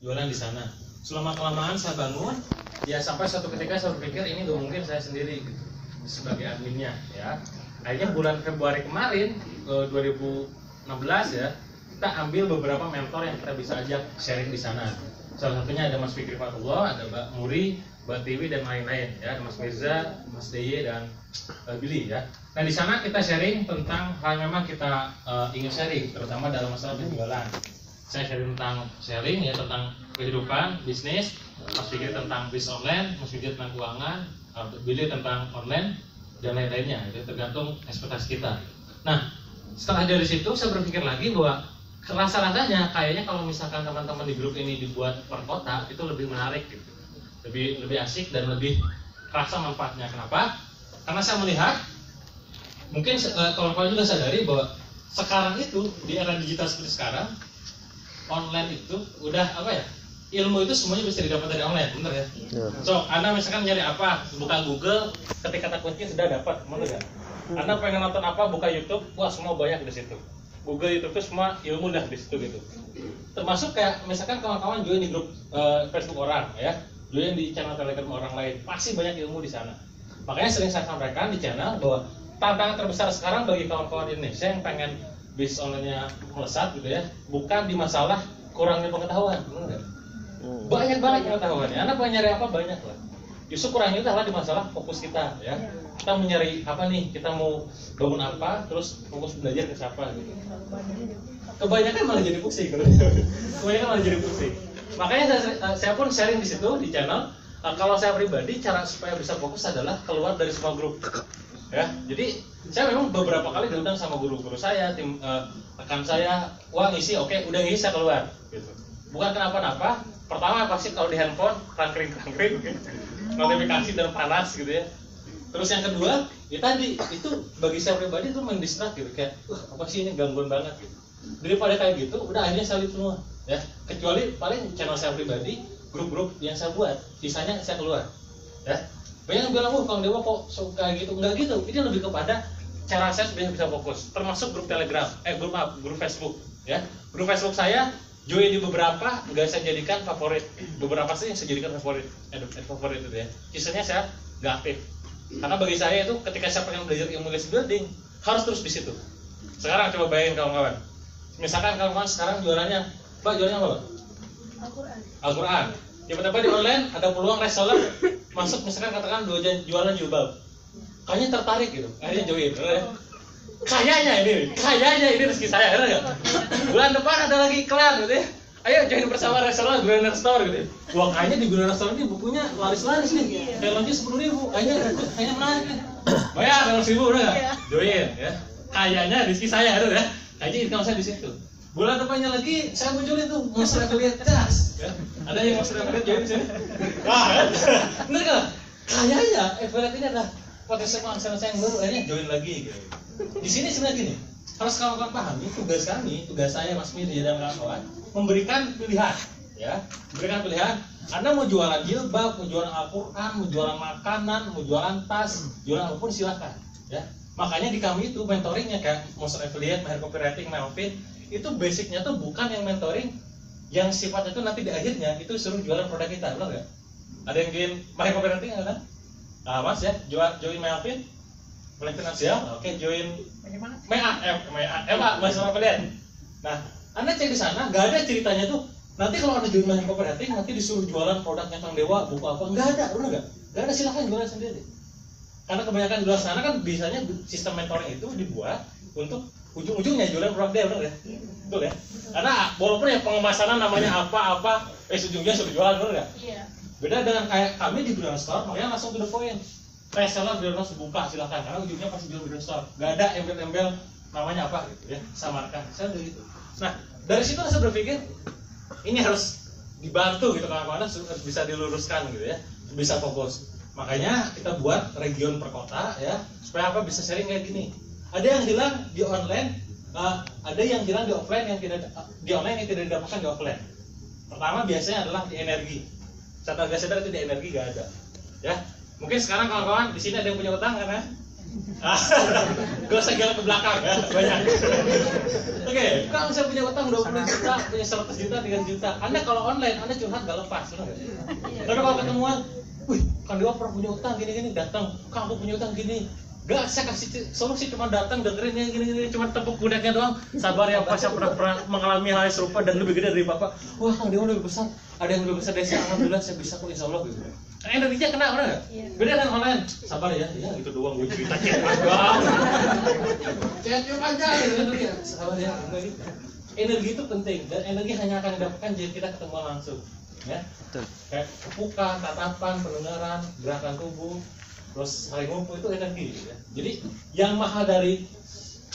jualan di sana. Selama kelamaan saya bangun, ya sampai suatu ketika saya berpikir ini gak mungkin saya sendiri gitu, sebagai adminnya ya. Akhirnya bulan Februari kemarin 2016 ya, kita ambil beberapa mentor yang kita bisa ajak sharing di sana. Salah satunya ada Mas Fikri Fatullah, ada Mbak Muri, Mbak Tiwi dan lain-lain ya, ada Mas Mirza, Mas Deye dan Billy ya. Nah di sana kita sharing tentang hal yang memang kita ingin sharing, terutama dalam masalah penjualan. Saya sharing ya tentang kehidupan, bisnis, Mas Fikri tentang bisnis online, Mas Fikri tentang keuangan, Billy tentang online dan lain-lainnya. Itu tergantung ekspektasi kita. Nah setelah dari situ saya berpikir lagi bahwa rasa-rasanya kayaknya kalau misalkan teman-teman di grup ini dibuat per kota itu lebih menarik gitu. Lebih asik dan lebih terasa manfaatnya. Kenapa? Karena saya melihat mungkin kawan-kawan juga sadari bahwa sekarang itu di era digital seperti sekarang, online itu udah apa ya, ilmu itu semuanya bisa didapat dari online, bener ya? So, Anda misalkan nyari apa, buka Google, ketik kata kunci sudah dapat, bener gak? Anda pengen nonton apa, buka YouTube, wah semua banyak di situ. Google, YouTube itu semua ilmu dah di situ gitu. Termasuk kayak misalkan kawan-kawan join di grup Facebook orang ya, join di channel Telegram orang lain, pasti banyak ilmu di sana. Makanya sering saya sampaikan di channel bahwa tantangan terbesar sekarang bagi kawan-kawan di Indonesia yang pengen bisnis online-nya melesat gitu ya, bukan di masalah kurangnya pengetahuan, benar. Banyak banget pengetahuannya. Anda pengen nyari apa banyak lah. Justru kurangnya itu adalah di masalah fokus kita ya. Kita mau nyari apa nih? Kita mau bangun apa? Terus fokus belajar ke siapa gitu. Kebanyakan malah jadi pusing. Kebanyakan malah jadi pusing. Makanya saya pun sharing di situ di channel. Kalau saya pribadi cara supaya bisa fokus adalah keluar dari semua grup. Ya, jadi saya memang beberapa kali diundang sama guru-guru saya, tim rekan saya, wah ngisi, oke, udah ngisi saya keluar, gitu. Bukan kenapa-napa. Pertama pasti kalau di handphone krangkring, notifikasi dan panas gitu ya. Terus yang kedua, ya tadi itu bagi saya pribadi itu mendistrak gitu, kayak, apa sih ini gangguan banget gitu. Daripada kayak gitu, udah akhirnya saya leave semua, ya. Kecuali paling channel saya pribadi, grup-grup yang saya buat, sisanya saya keluar, ya. Banyak yang bilang, Kang Dewa kok suka gitu? Enggak gitu, ini lebih kepada cara saya supaya bisa fokus. Termasuk grup Telegram, grup Facebook, ya. Grup Facebook saya join di beberapa, nggak saya jadikan favorit. Beberapa sih yang saya jadikan favorit, favorit itu ya. Sisanya saya nggak aktif. Karena bagi saya itu ketika saya pengen belajar ilmu list building harus terus di situ. Sekarang coba bayangin kawan-kawan. Misalkan kawan-kawan sekarang jualannya, Mbak jualannya apa? Al-Quran. Al-Quran. Tiba-tiba di online ada peluang reseller masuk, misalkan katakan jualan jilbab, kayaknya tertarik gitu, akhirnya join. Kayaknya ini rezeki saya, benar nggak? Bulan depan ada lagi iklan gitu ya, ayo join bersama reseller Greener Store gitu. Wah kayaknya di Greener Store ini bukunya laris-laris nih, filmnya 10.000, kayaknya menarik nih. Bayar 100.000 udah nggak? Join ya. Kayaknya rezeki saya, benar ya? Kayaknya income saya di situ. Bulan depannya lagi saya munculin tuh master affiliate das, ya. Ada yang master affiliate join di sini. Wah, bener kan? Kayaknya affiliate ini adalah potensi penghasilan saya yang baru, akhirnya join lagi. Gitu. Di sini sebenarnya gini, harus kawan-kawan pahami tugas saya, Mas Midi dan kawan-kawan memberikan pilihan, ya, memberikan pilihan. Anda mau jualan jilbab, mau jualan Al-Quran, mau jualan makanan, mau jualan tas, jualan apapun silahkan, ya. Makanya di kami itu mentoringnya kayak master affiliate, mahir copywriting, Melvin. Itu basicnya tuh bukan yang mentoring yang sifatnya tuh nanti di akhirnya itu suruh jualan produk kita, benar nggak? Ada yang join mahir copywriting nggak kan? Nah, Mas ya, join Melvin, mulai finansial, oke, join Mas Melvin. Nah, Anda cek di sana, nggak ada ceritanya tuh. Nanti kalau Anda join mahir copywriting, nanti disuruh jualan produknya Kang Dewa, buku apa? Nggak ada, benar nggak? Nggak ada, silahkan jualan sendiri. Karena kebanyakan di luar sana kan biasanya sistem mentoring itu dibuat untuk ujung-ujungnya jualan produk dia, benar ya? Betul ya? Karena walaupun yang pengemasanan namanya apa-apa, ujungnya sudah jualan, benar nggak? Iya. Beda dengan kayak kami di Greener Store, makanya langsung to the point. Reseller Greener Store buka silahkan, karena ujungnya pasti jual Greener Store. Nggak ada embel-embel namanya apa gitu ya, samarkan. Saya udah gitu. Nah, dari situ saya berpikir ini harus dibantu gitu kawan-kawan, harus bisa diluruskan gitu ya, bisa fokus. Makanya kita buat region per kota ya, supaya apa bisa sharing kayak gini. Ada yang bilang di online, ada yang bilang di offline yang tidak di online yang tidak didapatkan di offline. Pertama biasanya adalah di energi. Saya sadar itu di energi gak ada. Ya, mungkin sekarang kawan-kawan di sini ada yang punya utang kan ya? Gak usah gelap ke belakang ya, banyak. Oke, kalau saya punya utang 20 juta, punya 100 juta, 3 juta. Anda kalau online, Anda curhat gak lepas, benar nggak? Tapi kalau ketemuan, wih, Kang Dewa pernah punya utang gini-gini, datang, Kang aku punya utang gini. Gak, saya kasih solusi, cuma datang dengerin ya gini-gini, cuma tepuk pundaknya doang. Sabar ya Pak, saya pernah mengalami hal yang serupa dan lebih gede dari Bapak. Wah, Kang Dewa lebih besar, ada yang lebih besar dari saya, alhamdulillah saya bisa kok, insya Allah gitu. Energinya kena, benar nggak? Beda kan online. Sabar ya, ya gitu doang gue ceritanya. Cek aja, energi. Sabar ya, gitu. Energi itu penting dan energi hanya akan didapatkan jika kita ketemu langsung. Ya, kayak kepukan, tatapan, pendengaran, gerakan tubuh, terus saling ngumpul itu energi. Ya. Jadi yang mahal dari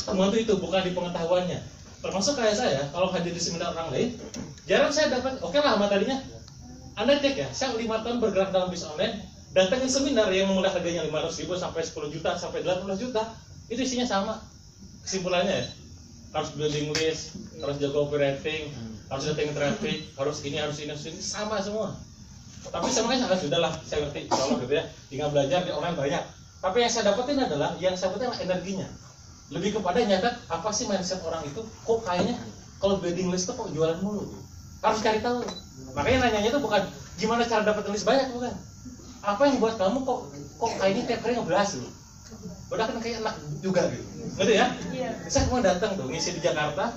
ketemuan itu bukan di pengetahuannya. Termasuk kayak saya, kalau hadir di seminar orang lain, jarang saya dapat. Oke lah materinya. Anda cek ya, saya 5 tahun bergerak dalam bisnis online, datangin seminar yang mulai harganya 500.000 sampai 10 juta sampai 18 juta, itu isinya sama. Kesimpulannya ya, harus building list, harus jago copywriting, harus datangin traffic, harus ini, sama semua. Tapi sama kan sudahlah, saya ngerti, insya gitu ya, tinggal belajar di online banyak. Tapi yang saya dapetin adalah, yang saya dapetin adalah energinya. Lebih kepada nyatet, apa sih mindset orang itu, kok kayaknya kalau building list itu kok jualan mulu. Harus cari tahu. Makanya nanyanya itu bukan gimana cara dapat list banyak, bukan. Apa yang buat kamu kok kayaknya tiap hari ngebahas loh. Udah kan kayak enak juga gitu. Ngerti ya? Iya. Saya mau datang tuh ngisi di Jakarta,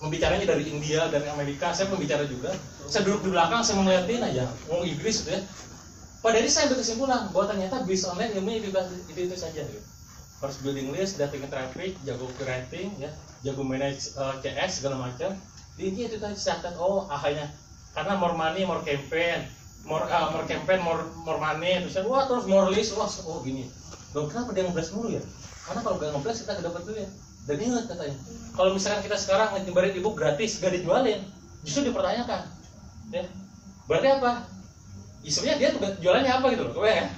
membicaranya dari India, dari Amerika, saya pembicara juga. Saya duduk di belakang, saya ngeliatin aja, ngomong Inggris gitu ya. Pada ini saya ambil kesimpulan bahwa ternyata bisnis online ilmunya itu saja gitu. Harus building list, datangin traffic, jago copywriting, ya, jago manage CS segala macam. Ini itu tadi catat, oh akhirnya karena more money, more campaign, more money, terus more list, oh gini. Loh, kenapa dia nge-blast mulu ya? Karena kalau gak nge-blast kita gak dapat duit. Dan ingat katanya, kalau misalkan kita sekarang nyebarin ebook gratis gak dijualin, justru dipertanyakan. Ya. Berarti apa? Sebenarnya dia jualannya apa gitu loh, ya?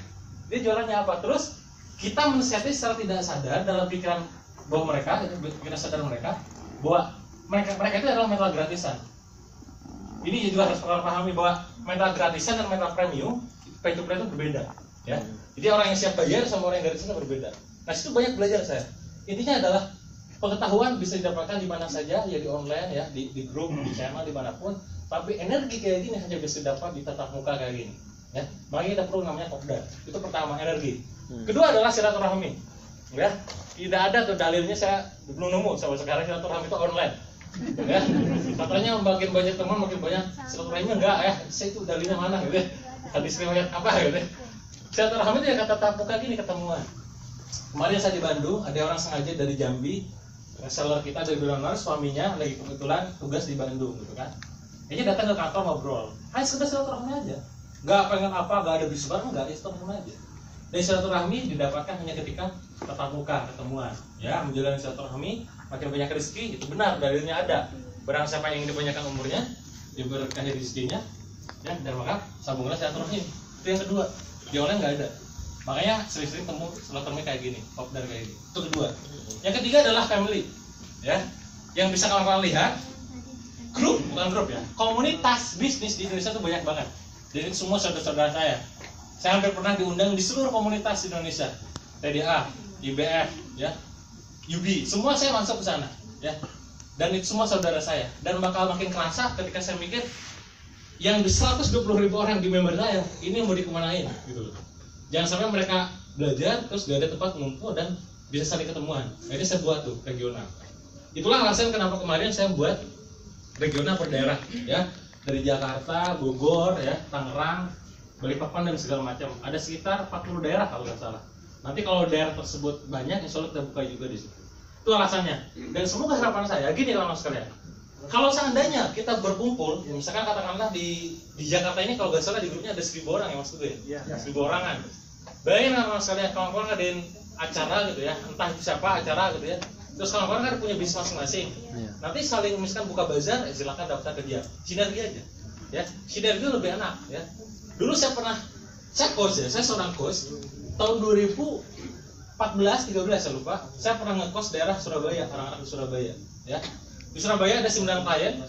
Dia jualannya apa? Terus kita men-setting secara tidak sadar dalam pikiran bahwa mereka, pikiran sadar mereka bahwa mereka itu adalah mental gratisan. Ini juga harus pahami bahwa mental gratisan dan mental premium, pay to play itu berbeda. Ya. Jadi orang yang siap bayar sama orang yang gratisan itu berbeda. Nah, situ banyak belajar saya. Intinya adalah pengetahuan bisa didapatkan di mana saja, ya di online, ya di grup, di channel, dimanapun. Tapi energi kayak gini hanya bisa dapat di tatap muka kayak gini. Ya, makanya kita perlu namanya kopdar. Itu pertama, energi. Kedua adalah silaturahmi. Ya, tidak ada tuh dalilnya, saya belum nemu sampai sekarang silaturahmi itu online. Ya, katanya makin banyak teman makin banyak silaturahmi, enggak ya? Saya itu dalilnya mana gitu ya? Hadis riwayat apa gitu ya? Silaturahmi itu ya kata tatap muka gini, ketemuan. Kemarin saya di Bandung, ada orang sengaja dari Jambi, reseller kita dari Billionaire, suaminya lagi kebetulan tugas di Bandung gitu kan. Kayaknya datang ke kantor ngobrol, hanya sekedar silaturahmi aja. Nggak pengen apa, nggak ada bisnis bareng, nggak, silaturahmi aja. Dan silaturahmi didapatkan hanya ketika tatap muka, ketemuan. Ya, menjalani silaturahmi, makin banyak rezeki, itu benar, dalilnya ada. Barang siapa yang ingin dipanjangkan umurnya, diberkahi rezekinya, ya, dan maka sambunglah silaturahmi. Itu yang kedua. Di online nggak ada. Makanya sering-sering temu silaturahmi kayak gini, kopdar kayak gini. Itu kedua. Yang ketiga adalah family. Ya. Yang bisa kawan-kawan lihat, grup, bukan grup ya. Komunitas bisnis di Indonesia itu banyak banget. Jadi semua saudara-saudara saya. Saya hampir pernah diundang di seluruh komunitas di Indonesia. TDA, IBF, ya. UB, semua saya masuk ke sana, ya. Dan itu semua saudara saya. Dan bakal makin kerasa ketika saya mikir yang 120.000 orang di member saya, ini mau dikemanain gitu loh. Jangan sampai mereka belajar terus gak ada tempat ngumpul dan bisa saling ketemuan. Jadi saya buat tuh regional. Itulah alasan kenapa kemarin saya buat regional per daerah, ya. Dari Jakarta, Bogor, ya, Tangerang, Balikpapan dan segala macam. Ada sekitar 40 daerah kalau nggak salah. Nanti kalau daerah tersebut banyak, insya Allah kita buka juga di situ. Itu alasannya. Dan semoga harapan saya gini kawan sekalian. Kalau seandainya kita berkumpul, ya misalkan katakanlah di Jakarta ini kalau nggak salah di grupnya ada 1.000 orang ya Mas Tugu ya, 1.000 orangan. Bayangin kawan sekalian, kawan-kawan ngadain acara gitu ya, entah itu siapa acara gitu ya. Terus kawan-kawan kan punya bisnis masing-masing. Nanti saling misalkan buka bazar, silakan daftar ke dia. Sinergi aja, ya. Sinergi lebih enak, ya. Dulu saya coach ya, saya seorang coach. Tahun 2014-13 saya lupa, saya pernah ngekos daerah Surabaya, anak-anak di Surabaya, ya. Di Surabaya ada 9 klien.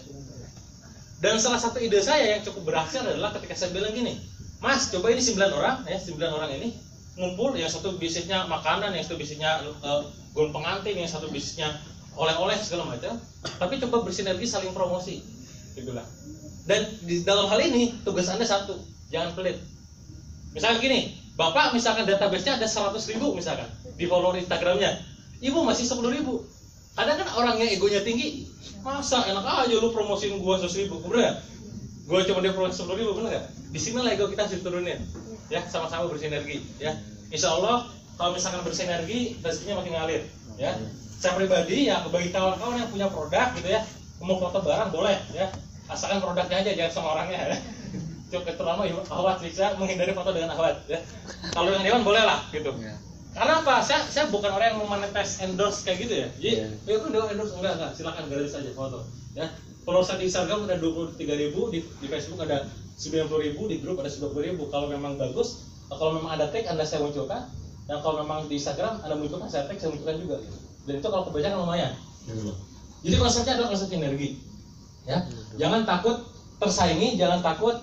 Dan salah satu ide saya yang cukup berhasil adalah ketika saya bilang gini, Mas, coba ini 9 orang, ya, 9 orang ini ngumpul, yang satu bisnisnya makanan, yang satu bisnisnya gaun pengantin, yang satu bisnisnya oleh-oleh segala macam, tapi coba bersinergi saling promosi gitulah. Dan di dalam hal ini tugas Anda satu, jangan pelit. Misalkan gini, Bapak misalkan database-nya ada 100.000 misalkan di follower Instagramnya, Ibu masih 10.000. Kadang kan orang yang egonya tinggi, masa enak aja lu promosiin gua 100.000, bener gak? Gua cuma dia promosi 10.000, bener gak? Di sini lah ego kita harus diturunin, ya, sama-sama bersinergi, ya. Insya Allah kalau misalkan bersinergi, rezekinya makin ngalir, ya. Saya pribadi ya bagi kawan-kawan yang punya produk gitu ya, mau foto barang boleh, ya. Asalkan produknya aja, jangan sama orangnya, ya. Coba terutama awat bisa menghindari foto dengan awat, ya. Kalau yang dewan boleh lah, gitu. Karena apa? Saya bukan orang yang memonetize endorse kayak gitu ya. Jadi, itu udah endorse enggak, silakan gratis aja foto, ya. Kalau saya di Instagram ada 23.000, di Facebook ada 90.000, di grup ada 90.000. Kalau memang bagus, kalau memang ada tag Anda saya munculkan, dan kalau memang di Instagram Anda munculkan saya tag, saya munculkan juga, gitu. Dan itu kalau kebanyakan lumayan. Jadi konsepnya adalah konsep sinergi, ya. Jangan takut tersaingi, jangan takut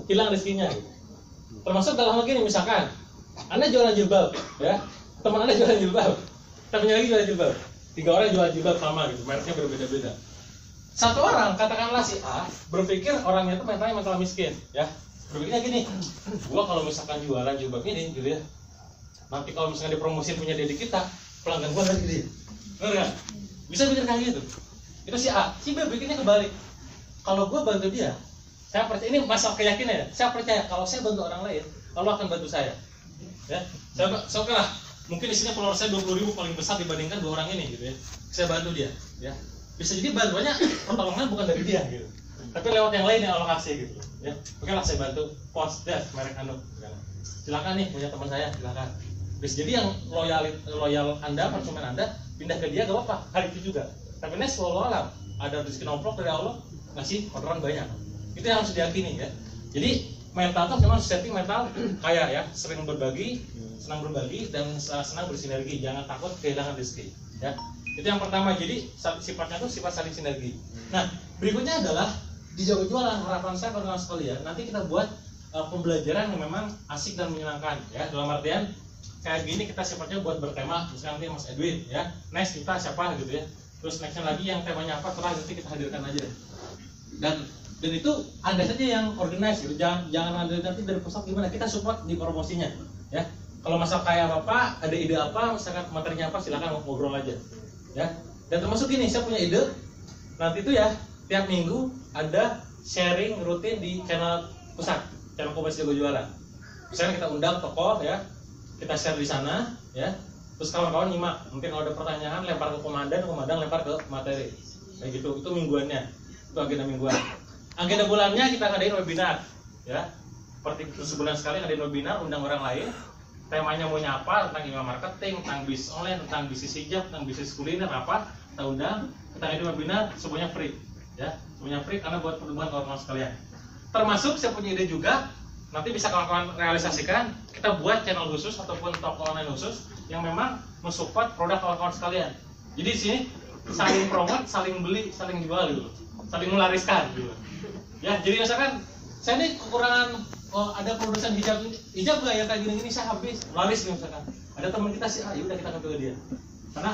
hilang rezekinya. Termasuk dalam hal gini, misalkan Anda jualan jilbab, ya, teman Anda jualan jilbab, temannya lagi jualan jilbab, 3 orang jualan jilbab sama, gitu, mereknya berbeda-beda. Satu orang, katakanlah si A, berpikir orangnya itu mental miskin, ya, berpikirnya gini, gua kalau misalkan jualan jilbab ini, gitu ya, nanti kalau misalkan dipromosin punya dia di kita, pelanggan gua lagi gede, bener nggak? Bisa pikir kayak gitu. Itu si A, si B bikinnya kebalik. Kalau gua bantu dia, saya percaya, ini masalah keyakinan ya, saya percaya kalau saya bantu orang lain, Allah akan bantu saya. Ya, saya oke lah. Mungkin di sini follower saya 20.000 paling besar dibandingkan 2 orang ini, gitu ya. Saya bantu dia, ya. Bisa jadi bantuannya pertolongan bukan dari dia, gitu. Tapi lewat yang lain yang Allah kasih, gitu. Ya, oke lah saya bantu post deh merek anu. Silakan nih punya teman saya, silakan. Bisa jadi yang loyal Anda, konsumen Anda pindah ke dia gak apa-apa, hari itu juga. Tapi ini selalu alam, ada rezeki nomplok dari Allah, ngasih orderan banyak. Itu yang harus diyakini, ya. Jadi mental itu memang setting mental kaya, ya, sering berbagi, senang berbagi dan senang bersinergi, jangan takut kehilangan rezeki, ya. Itu yang pertama. Jadi sifatnya itu sifat saling sinergi. Nah, berikutnya adalah di Jago Jualan, harapan saya kawan-kawan sekalian, nanti kita buat pembelajaran yang memang asik dan menyenangkan, ya. Dalam artian kayak gini kita sifatnya buat bertema, misalnya nanti Mas Edwin, ya, next kita siapa gitu ya, terus nextnya lagi yang temanya apa, terus nanti kita hadirkan aja. Dan itu Anda saja yang organize, gitu. Jangan ada nanti dari pusat gimana, kita support di promosinya, ya. Kalau masalah kayak apa, ada ide apa, misalkan materinya apa, silakan ngobrol aja, ya. Dan termasuk gini, saya punya ide, nanti itu ya tiap minggu ada sharing rutin di channel pusat, channel Komunitas Jago Jualan. Misalnya kita undang tokoh, ya, kita share di sana, ya. Terus kawan-kawan nyimak, mungkin kalau ada pertanyaan lempar ke komandan lempar ke materi, kayak gitu. Itu mingguannya, itu agenda mingguan. Agenda bulannya kita ngadain webinar, ya. Seperti sebulan sekali ngadain webinar, undang orang lain. Temanya mau nyapa tentang email marketing, tentang bisnis online, tentang bisnis hijab, tentang bisnis kuliner apa, kita undang, kita ngadain webinar, semuanya free, ya. Semuanya free karena buat pertemuan kawan-kawan sekalian. Termasuk saya punya ide juga, nanti bisa kawan-kawan realisasikan, kita buat channel khusus ataupun toko online khusus yang memang mensupport produk kawan-kawan sekalian. Jadi di sini saling promote, saling beli, saling jual gitu, saling melariskan gitu. Ya, jadi misalkan saya ini kekurangan, ada produsen hijab nggak ya kayak gini-gini, saya habis laris nih misalkan. Ada teman kita sih, ya udah kita ke dia. Karena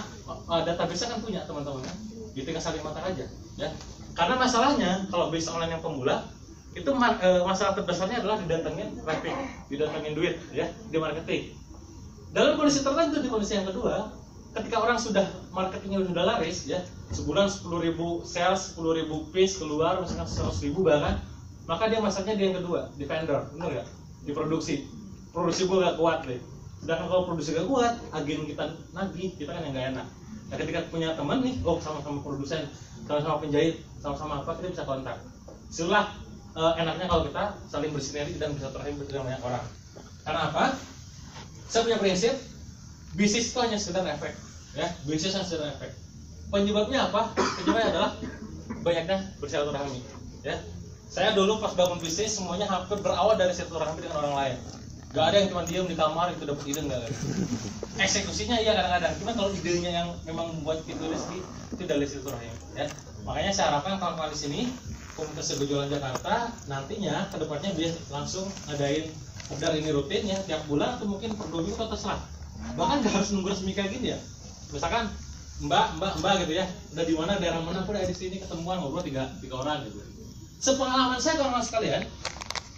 database kan punya teman-teman kan, gitu tinggal saling matak aja, ya. Karena masalahnya kalau bisnis online yang pemula itu masalah terbesarnya adalah didatengin traffic, didatengin duit, ya, di marketing. Dalam kondisi tertentu, di kondisi yang kedua, ketika orang sudah marketingnya sudah laris, ya, sebulan 10.000 sales, 10.000 piece keluar, misalkan 100.000 bahkan, maka dia masaknya di yang kedua, di vendor, bener nggak? Di produksi gue gak kuat deh. Sedangkan kalau produksi gak kuat, agen kita nagih, kita kan yang gak enak. Nah, ketika punya teman nih, sama-sama produsen, sama-sama penjahit, sama-sama apa, kita bisa kontak. Itulah enaknya kalau kita saling bersinergi dan bisa terhibur dengan banyak orang. Karena apa? Saya punya prinsip, bisnis itu hanya sekedar efek, ya. Bisnis hanya sekedar efek. Penyebabnya apa? Penyebabnya adalah banyaknya bersilaturahmi, ya. Saya dulu pas bangun bisnis semuanya hampir berawal dari silaturahmi dengan orang lain. Gak ada yang cuma diam di kamar itu dapat ide, enggak. Eksekusinya iya kadang-kadang, cuma kalau idenya yang memang membuat pintu rezeki itu dari silaturahmi, ya. Makanya saya harapkan kawan-kawan di sini Komunitas Jago Jualan Jakarta nantinya kedepannya bisa langsung ngadain sekedar ini rutin ya tiap bulan atau mungkin per 2 minggu atau terserah. Bahkan nggak harus nunggu resmi kayak gini ya. Misalkan mbak gitu ya, udah di mana daerah mana aku udah di sini ketemuan ngobrol tiga orang gitu. Sepengalaman saya kawan-kawan sekalian,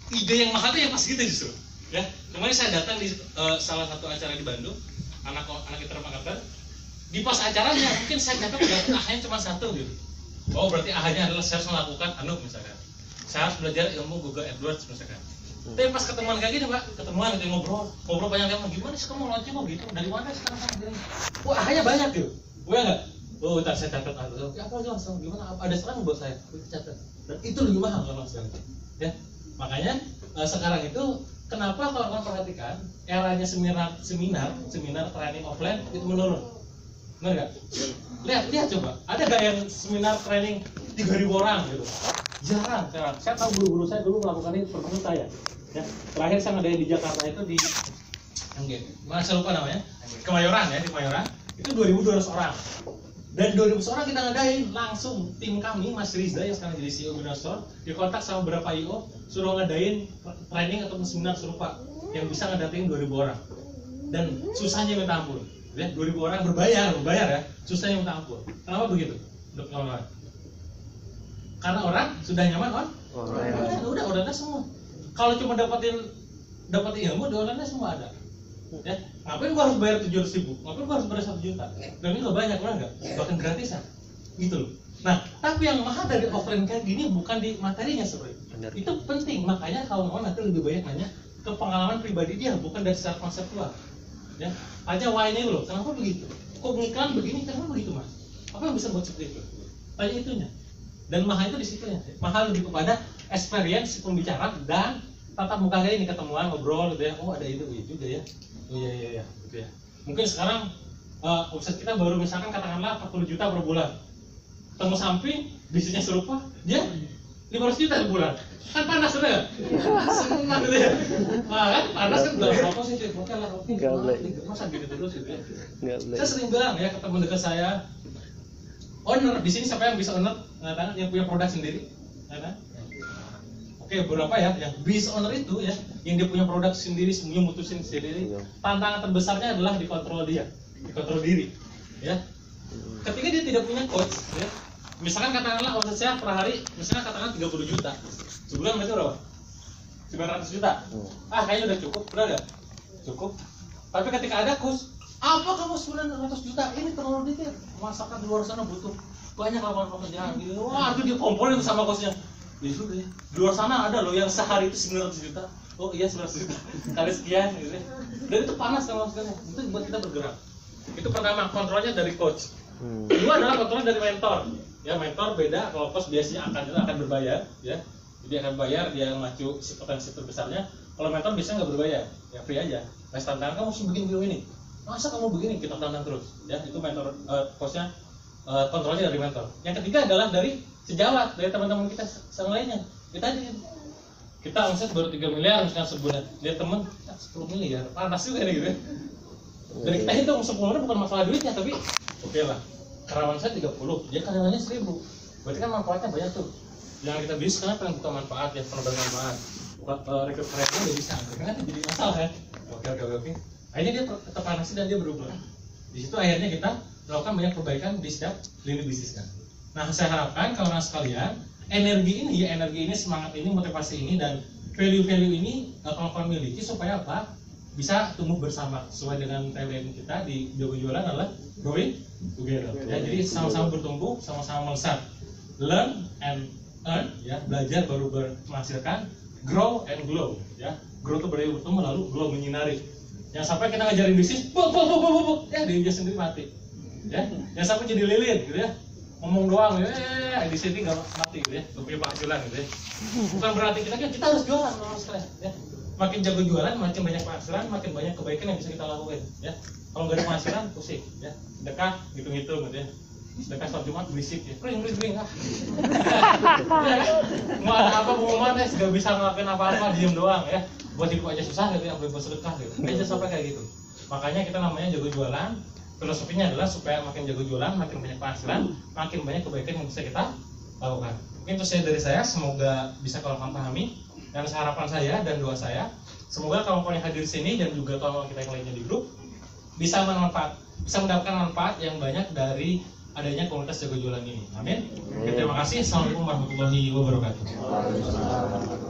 ide yang mahal itu yang pas gitu justru. Ya, kemarin saya datang di salah satu acara di Bandung, anak kita marketer. Di pas acaranya mungkin saya catat ahnya cuma satu gitu. Oh berarti ahnya adalah saya harus melakukan misalkan. Saya harus belajar ilmu Google AdWords misalkan. Tapi pas ketemuan kayak gini, Pak, ketemuan gitu ngobrol banyak yang gimana sih kamu launching kok gitu? Dari mana sekarang kamu gini? Wah, ahnya banyak gitu. Gue enggak. Oh, ntar saya catat ya, apa aja langsung gimana? Ada sekarang buat saya, itu catat. Dan itu lebih mahal kalau sekarang. Ya. Makanya sekarang itu kenapa kalau kalian perhatikan eranya seminar training offline itu menurun. Benar nggak? Lihat coba. Ada nggak yang seminar training 3.000 orang gitu? Jarang sekarang. Saya tahu guru-guru saya dulu melakukan ini pertemuan saya. Ya, terakhir saya ngadain di Jakarta itu di mana saya lupa namanya, Kemayoran ya, di Kemayoran itu 2.200 orang. Dan 2.000 orang kita ngadain langsung tim kami, Mas Riza yang sekarang jadi CEO Binastor, dikontak sama beberapa IO suruh ngadain training atau seminar serupa yang bisa ngadain 2.000 orang. Dan susahnya minta ampun. Ya, 2.000 orang berbayar ya, susahnya minta ampun. Kenapa begitu? Kawan-kawan. Karena orang sudah nyaman kan? Udah ada semua. Kalau cuma dapatin ilmu, di online semua ada. Ya, ngapain gua harus bayar 700.000? Ngapain gua harus bayar 1 juta? Dan ini nggak banyak, nggak? Bahkan gratisan, gitu loh. Nah, tapi yang mahal dari offline kayak gini bukan di materinya sebenarnya. Itu penting, makanya kawan-kawan nanti lebih banyak nanya ke pengalaman pribadi dia, bukan dari secara konseptual. Ya, aja why-nya loh. Kenapa begitu? Kok ngiklan begini? Kenapa begitu, Mas? Apa yang bisa buat seperti itu? Tanya itunya. Dan mahal itu di situ ya. Mahal lebih kepada experience pembicara dan tatap muka kayak ini ketemuan ngobrol gitu ya. Oh ada itu juga ya. Oh iya gitu ya. Mungkin sekarang omset kita baru misalkan katakanlah 40 juta per bulan. Ketemu samping bisnisnya serupa, dia 500 juta per bulan. Kan panas sudah ya? Senang gitu ya. Nah, kan panas kan udah apa sih cuy? Oke lah, masa gitu terus gitu ya. Saya sering bilang ya ketemu dekat saya, owner di sini siapa yang bisa owner? Yang punya produk sendiri, Oke, berapa ya? Yang bis owner itu ya, yang dia punya produk sendiri, semuanya mutusin sendiri. Tantangan terbesarnya adalah dikontrol diri, ya. Ketika dia tidak punya coach, ya, misalkan katakanlah omset saya per hari, misalkan katakan 30 juta, sebulan berarti berapa? 900 juta. Kayaknya udah cukup, udah nggak? Cukup. Tapi ketika ada coach, apa kamu 900 juta? Ini terlalu dikit. Masakan di luar sana butuh banyak lapangan pekerjaan gitu. Wah, itu dia komponen sama coachnya. Ya sudah ya. Di luar sana ada loh yang sehari itu 900 juta. Oh iya 900 juta. Kali sekian gitu. Dan itu panas kalau maksudnya. Itu buat kita bergerak. Itu pertama, kontrolnya dari coach. Kedua adalah kontrolnya dari mentor. Ya, mentor beda. Kalau coach biasanya akan berbayar, ya. Jadi akan bayar, dia macu si potensi terbesarnya. Kalau mentor biasanya nggak berbayar, ya free aja. Nah, tantangan kamu harus bikin video ini. Masa kamu begini, kita tantang terus. Ya, itu mentor coachnya. Kontrolnya dari mentor. Yang ketiga adalah dari sejawat, dari teman-teman kita yang lainnya. Kita omset baru 3 miliar misalnya sebulan. Dia teman 10 miliar. Panas juga nih gitu. Dan kita hitung 10 miliar bukan masalah duitnya, tapi oke lah. Karyawan saya 30, dia karyawannya 1000. Berarti kan manfaatnya banyak tuh. Yang kita bisnis karena pengen buka manfaat ya, penambahan manfaat. Rekrut karyawan nggak bisa, karena itu jadi masalah ya. Oke. Akhirnya dia terpanasi dan dia berubah. Di situ akhirnya kita melakukan banyak perbaikan di setiap lini bisnis kan. Nah, saya harapkan kawan-kawan sekalian, energi ini, semangat ini, motivasi ini, dan value-value ini kawan-kawan miliki supaya apa? Bisa tumbuh bersama sesuai dengan tagline kita di Jago Jualan adalah growing together. Ya, jadi sama-sama bertumbuh, sama-sama melesat. Learn and earn, ya, belajar baru menghasilkan. Grow and glow, ya. Grow itu berarti bertumbuh, lalu glow menyinari. Yang sampai kita ngajarin bisnis, ya dia sendiri mati. Ya, yang sampai jadi lilin gitu ya. Ngomong doang ya, di sini nggak mati gitu ya, nggak punya penghasilan gitu ya. Bukan berarti kita harus jualan sama sekali ya. Makin jago jualan, makin banyak penghasilan, makin banyak kebaikan yang bisa kita lakukan ya. Kalau nggak ada penghasilan, pusing ya. Sedekah, hitung-hitung gitu ya. Sedekah sholat Jumat berisik ya, bring mau ada apa pengumuman ya, nggak bisa ngelakuin apa-apa, diem doang ya. Buat ibu aja susah gitu ya, buat sedekah gitu. Aja sampai kayak gitu. Makanya kita namanya jago jualan. Filosofinya adalah supaya makin jago jualan, makin banyak penghasilan, makin banyak kebaikan yang bisa kita lakukan. Mungkin itu dari saya, semoga bisa kalian pahami. Dan harapan saya dan doa saya, semoga kawan-kawan yang hadir di sini dan juga kawan-kawan kita yang lainnya di grup bisa mendapatkan manfaat yang banyak dari adanya komunitas jago jualan ini. Amin. Terima kasih. Assalamualaikum warahmatullahi wabarakatuh.